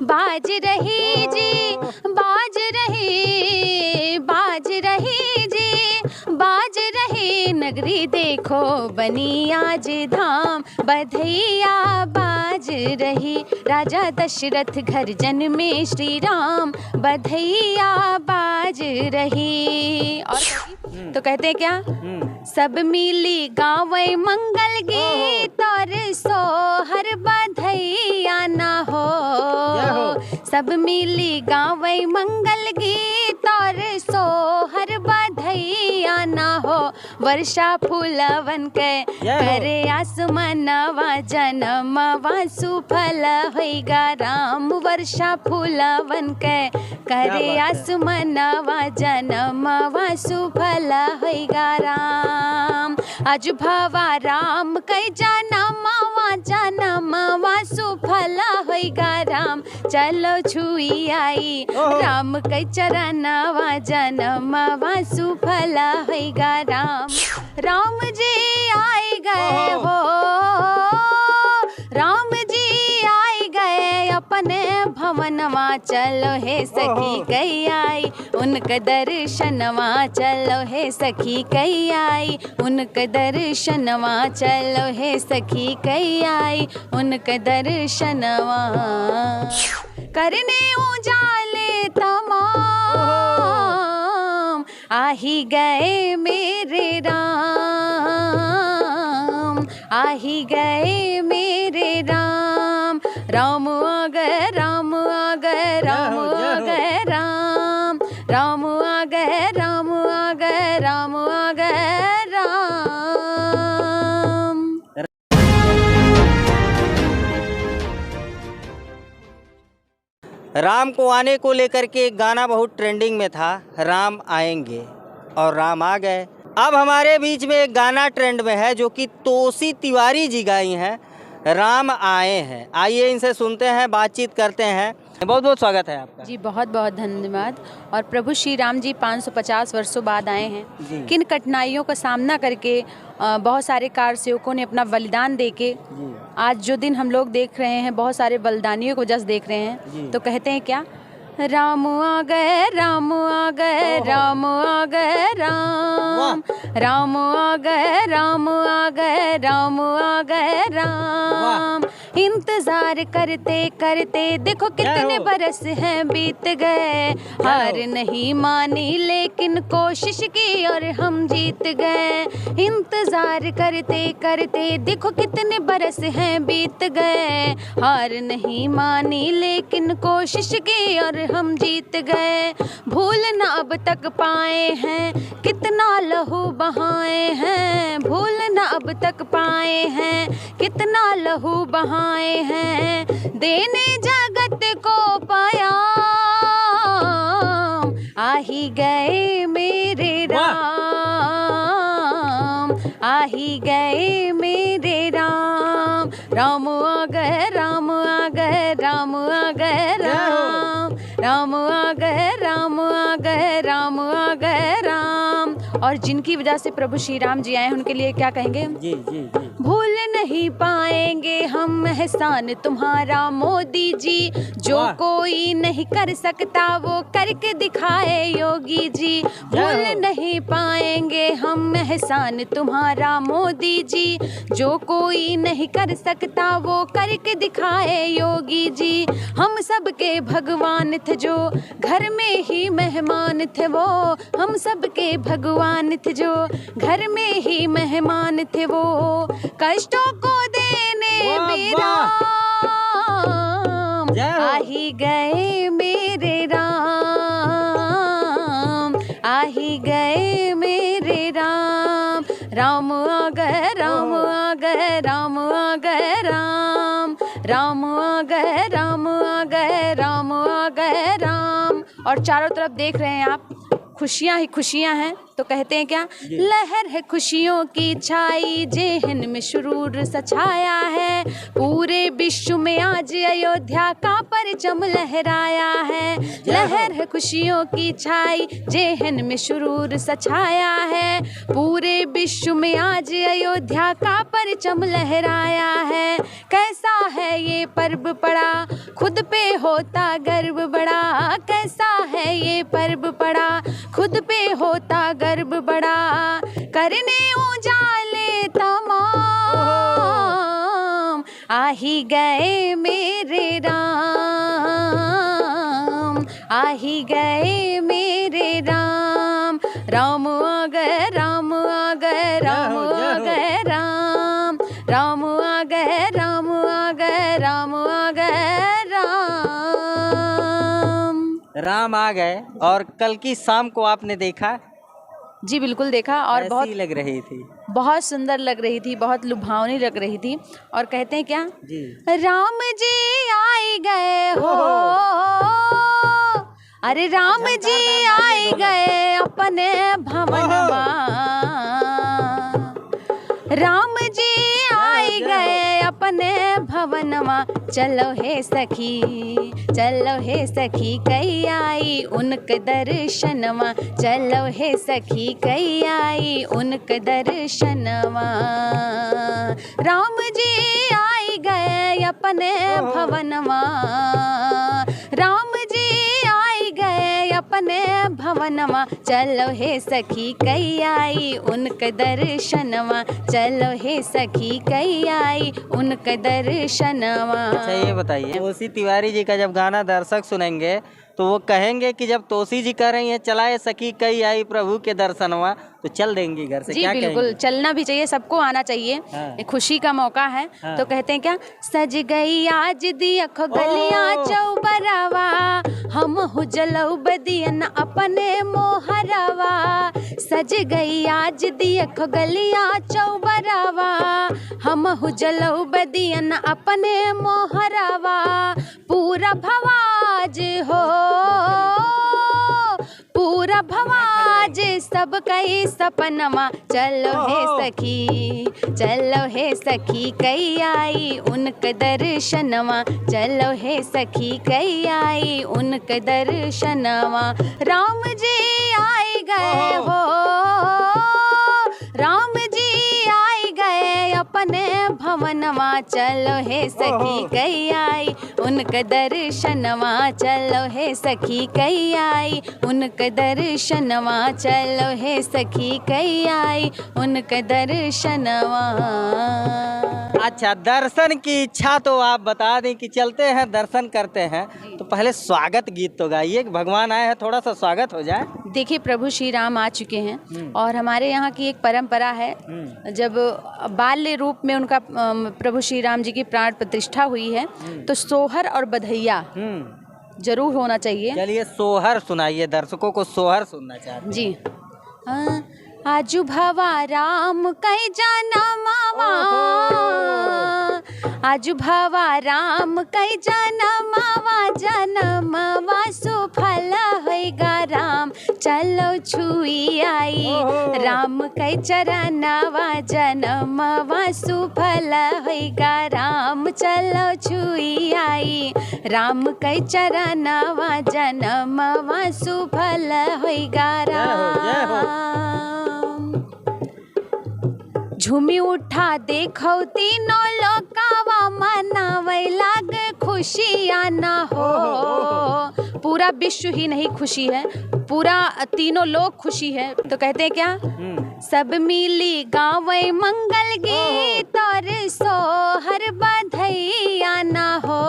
बाज रही जी, बाज रही, बाज रही जी, बाज रही नगरी देखो बनी आज धाम, बधैया बाज रही, राजा दशरथ घर जन्मे श्री राम, बधैया बाज रही। और तो कहते हैं क्या, सब मिली गावे मंगल गीत और सोहर बधैया ना हो, सब मिली गावे मंगल गीत और सोहर बधैया ना हो, वर्षा फूलवन के करे आसमानवा जनमवा सुफल होइगा राम, वर्षा फूलवन के करे आसमानवा जनमवा सुफल होइगा राम, आज भवा राम कै जनमवा जनमवा सुफल होइगा राम, चलो छुई आई राम कै चरणवा जनमवा सुफल होइगा राम, राम जी आए गए हो, राम जी आए गए अपने भवनवा, चलो हे सखी कई आई उनका दर्शनवा, चलो हे सखी कई आई उनका दर्शनवा, चलो हे सखी कई आई उनका दर्शनवा, करने उजाले तमाम आही गए मेरे राम, आही गए मेरे राम, राम आ गए, राम आ गए, राम आ गए राम, राम आ गए, राम आ गए, राम आ गए राम। राम को आने को लेकर के एक गाना बहुत ट्रेंडिंग में था, राम आएंगे, और राम आ गए। अब हमारे बीच में एक गाना ट्रेंड में है जो कि तोसी तिवारी जी गाई हैं, राम आए हैं। आइए इनसे सुनते हैं, बातचीत करते हैं। बहुत बहुत स्वागत है आपका। जी बहुत बहुत धन्यवाद। और प्रभु श्री राम जी 550 वर्षों बाद आए हैं, किन कठिनाइयों का सामना करके बहुत सारे कार सेवकों ने अपना बलिदान देके आज जो दिन हम लोग देख रहे हैं, बहुत सारे बलिदानियों को जस्ट देख रहे हैं, तो कहते हैं क्या, राम आ गए, राम आ गए, राम आ गए राम, राम आ गए, राम आ गए, राम आ गए राम, इंतजार करते करते देखो कितने बरस हैं बीत गए, हार नहीं मानी लेकिन कोशिश की और हम जीत गए, इंतजार करते करते देखो कितने बरस हैं बीत गए, हार नहीं मानी लेकिन कोशिश की और हम जीत गए, भूल न अब तक पाए हैं कितना लहू बहाए हैं, भूल न अब तक पाए हैं कितना लहू बहाए हैं, देने जगत को पाया आ ही गए मेरे राम, आ ही गए मेरे राम, राम आ गए, राम आ गए, राम आ गए राम, राम आ गए, राम आ गए, राम आ गए राम। और जिनकी वजह से प्रभु श्री राम जी आए उनके लिए क्या कहेंगे, जी जी जी। भूल नहीं पाएंगे हम एहसान तुम्हारा मोदी जी, जो कोई नहीं कर सकता वो करके दिखाए योगी जी, भूल नहीं पाएंगे हम एहसान तुम्हारा मोदी जी, जो कोई नहीं कर सकता वो करके दिखाए योगी जी, हम सबके भगवान थे जो घर में ही मेहमान थे वो, हम सबके भगवान थे जो घर में ही मेहमान थे वो, कष्टों को देने मेरा आ ही गए मेरे राम, आ ही गए मेरे राम, राम आ गए, राम आ गए, राम आ गए राम, राम आ गए, राम आ गए, राम आ गए राम। और चारों तरफ देख रहे हैं आप, खुशियाँ ही खुशियाँ हैं। तो कहते हैं क्या, लहर है खुशियों की छाई, जेहन में सुरूर सछाया है, पूरे विश्व में आज अयोध्या का परचम लहराया है। लहर है खुशियों की छाई, जेहन में सुरूर सछाया है, पूरे विश्व में आज अयोध्या का परचम लहराया है। कैसा है ये पर्व पड़ा, खुद पे होता गर्व बड़ा, कैसा है ये पर्व पड़ा, खुद पे होता गर्व बड़ा, करने उजाले तमाम, आ ही गए मेरे राम, आ ही गए मेरे राम, राम आ गए, राम आ गए, राम आ गए, राम, राम आ गए, राम आ गए, राम आ गए, राम आ गए। और कल की शाम को आपने देखा? जी बिल्कुल देखा, और बहुत लग रही थी, बहुत सुंदर लग रही थी, बहुत लुभावनी लग रही थी। और कहते हैं क्या जी, राम जी आई गए हो, अरे राम जी आई गए अपने भवनमा, राम जी आई गए अपने भवनमा, चलो हे सखी, चलो हे सखी कई आई उनके दर्शनमा, चलो हे सखी कई आई उनके दर्शनमा, राम जी आई गए अपने भवनमा, राम जी आई गए अपने भवनमा, चलो हे सखी कई आई उनके दर्शनमा, चलो हे सखी कई आई उनके दर्शनमा। अच्छा ये बताइए, तोसी तिवारी जी का जब गाना दर्शक सुनेंगे तो वो कहेंगे कि जब तोसी जी कह रही हैं चलाए सखी कई आई प्रभु के दर्शनवा, तो चल देंगी घर से? जी क्या बिल्कुल कहेंगी? चलना भी चाहिए, सबको आना चाहिए। हाँ। खुशी का मौका है। हाँ। तो कहते हैं क्या, सज गई आज दियख गलियां चौबरवा, हम हुजलऊ बदियन अपने मोहरवा, सज गई आज दियख गलियां चौबरवा, हम हुजलऊ बदियन अपने मोहरवा, पूरा भवाज हो, पूरा भवाज सब कई सपनमा, चलो हे सखी, चलो हे सखी कई आई उनके दर्शनमा, चलो हे सखी कई आई उनके दर्शनमा, राम जी आई गए हो, राम जी आई गए अपने भवनमा, चलो हे सखी कई आई उनके दर्शनमा, चलो हे सखी कई आई उनके दर्शनमा, चलो हे सखी कई आई उनके दर्शनमा। अच्छा, दर्शन की इच्छा तो आप बता दें कि चलते हैं दर्शन करते हैं, तो पहले स्वागत गीत तो गाइए कि भगवान आए हैं, थोड़ा सा स्वागत हो जाए। देखिए प्रभु श्री राम आ चुके हैं और हमारे यहाँ की एक परंपरा है, जब बाल्य रूप में उनका प्रभु श्री राम जी की प्राण प्रतिष्ठा हुई है तो सोहर और बधैया जरूर होना चाहिए। चलिए सोहर सुनाइए, दर्शकों को सोहर सुनना चाहते हैं। जी। आजू भवा राम कई जनमवा, आजू भवा राम कई जनमवा, जनमवा सुफल होइगा राम, चलो छुई आई राम कई चरणवा, जनमवा सुफल होइगा राम, चलो छुई आई राम कई चरणवा, जनमवा सुफल होइगा राम। झूमी उठा देखो तीनों लोकावा, मनावे लाग खुशियाँ ना हो, पूरा विश्व ही नहीं खुशी है, पूरा तीनों लोग खुशी है। तो कहते हैं क्या, सब मिली गावे मंगल गीत और सोहर बधैया ना हो,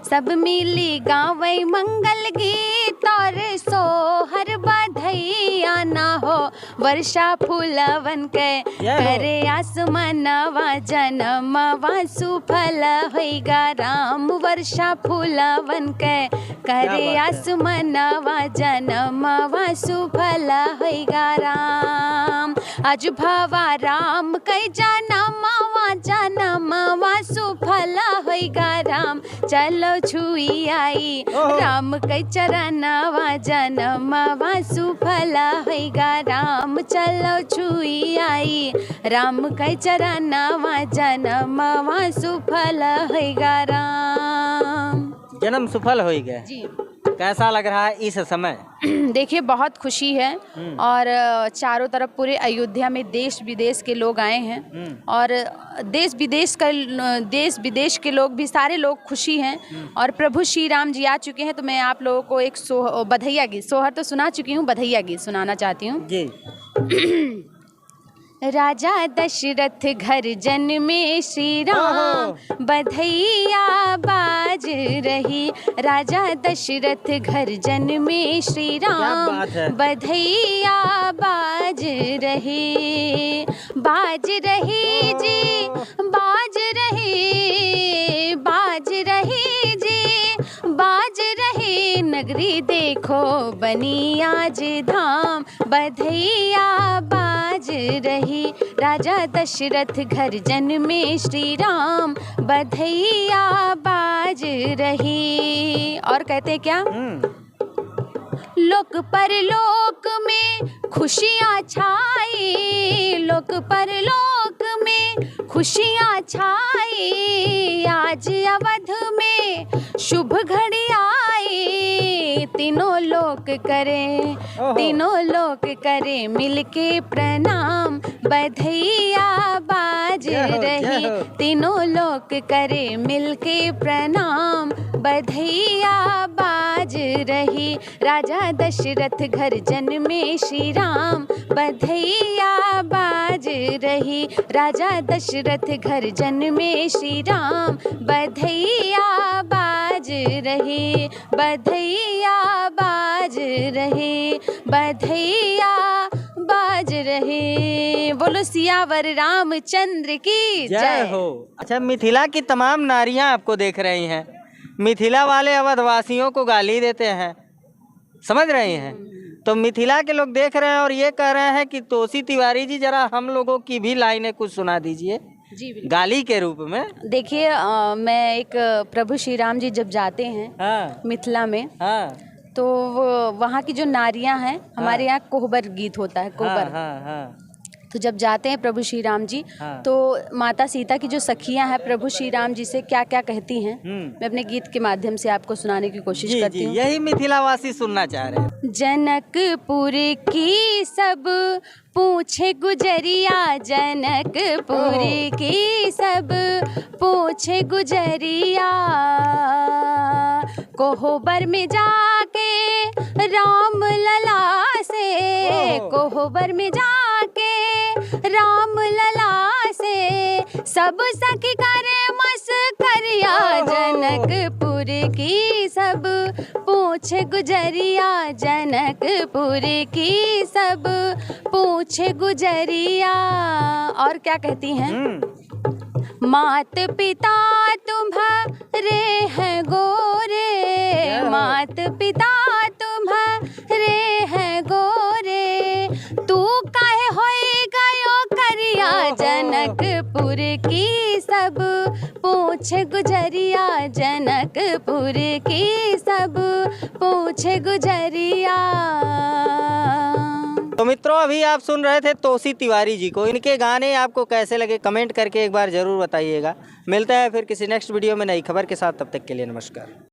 सब मिली गावे मंगल गीत और सोहर बधैया ना हो, वर्षा फूलवन के करे आसमानवा, जनमवा सुफल होइगा राम, वर्षा फूलवन के करे आसमानवा, जनमवा सुफल होइगा राम, आज भवा राम कई जनमवा, जनमवा सुफल होइगा हैगा राम चलो छुई आई राम कै चरनवा जनमवा सुफल हैगा राम चलो छुई आई राम कै चरनवा जनमवा सुफल हैगा राम। जन्म सफल हो गया जी। कैसा लग रहा है इस समय? देखिए बहुत खुशी है और चारों तरफ पूरे अयोध्या में देश विदेश के लोग आए हैं और देश विदेश के लोग भी सारे लोग खुशी हैं और प्रभु श्री राम जी आ चुके हैं। तो मैं आप लोगों को एक बधैया गीत, सोहर तो सुना चुकी हूँ, बधैया गीत सुनाना चाहती हूँ जी। राजा दशरथ घर जन्मे श्री राम बधैया बाज रही। राजा दशरथ घर जन्मे श्री राम बधैया बाज रही। बाज रही जी बाज रही बाज रही जी बाज रही नगरी देखो बनी आज धाम बधैया बाज रही। राजा दशरथ घर जन्मे श्री राम बधैया बाज रही। और कहते क्या? लोक परलोक में खुशियाँ छाई लोक परलोक में खुशियाँ छाई आज अवध में शुभ घड़ी आई। तीनों लोक करे मिलके प्रणाम बधैया बाज रही। तीनों लोक करे मिलके प्रणाम बधैया बाज रही। राजा दशरथ घर जन्मे श्री राम बधैया बाज रही। राजा दशरथ घर जन्मे श्री राम बधैया बाज रही बधैया बाज रही बधैया बाज रहे। बोलो सियावर रामचंद्र की जय हो। अच्छा, मिथिला की तमाम नारियां आपको देख रही हैं, मिथिला वाले अवधवासियों को गाली देते हैं, समझ रही हैं? तो मिथिला के लोग देख रहे हैं और ये कह रहे हैं कि तोसी तिवारी जी जरा हम लोगों की भी लाइनें कुछ सुना दीजिए जी गाली के रूप में। देखिए मैं एक प्रभु श्री राम जी जब जाते हैं मिथिला में तो वहाँ की जो नारियां हैं, हमारे यहाँ कोहबर गीत होता है, कोहबर। तो जब जाते हैं प्रभु श्री राम जी तो माता सीता की जो सखियां हैं प्रभु श्री राम जी से क्या क्या कहती हैं, मैं अपने गीत के माध्यम से आपको सुनाने की कोशिश करती हूँ। यही मिथिलावासी सुनना चाह रहे हैं। जनकपुर की सब पूछे गुजरिया जनकपुर की सब पूछे गुजरिया। कोहबर में जाके राम लला से कोहबर में जाके राम लला से सब सखी करे मस्करिया। जनकपुर की सब पूछे गुजरिया जनकपुर की सब पूछे गुजरिया। और क्या कहती हैं? मात पिता तुम्हारे हैं गोरे मात पिता तुम्हारे हैं गोरे तू काहे होई गयो करिया। जनकपुर की सब पूछे गुजरिया जनकपुर की सब पूछे गुजरिया। तो मित्रों, अभी आप सुन रहे थे तोसी तिवारी जी को। इनके गाने आपको कैसे लगे कमेंट करके एक बार ज़रूर बताइएगा। मिलते हैं फिर किसी नेक्स्ट वीडियो में नई खबर के साथ, तब तक के लिए नमस्कार।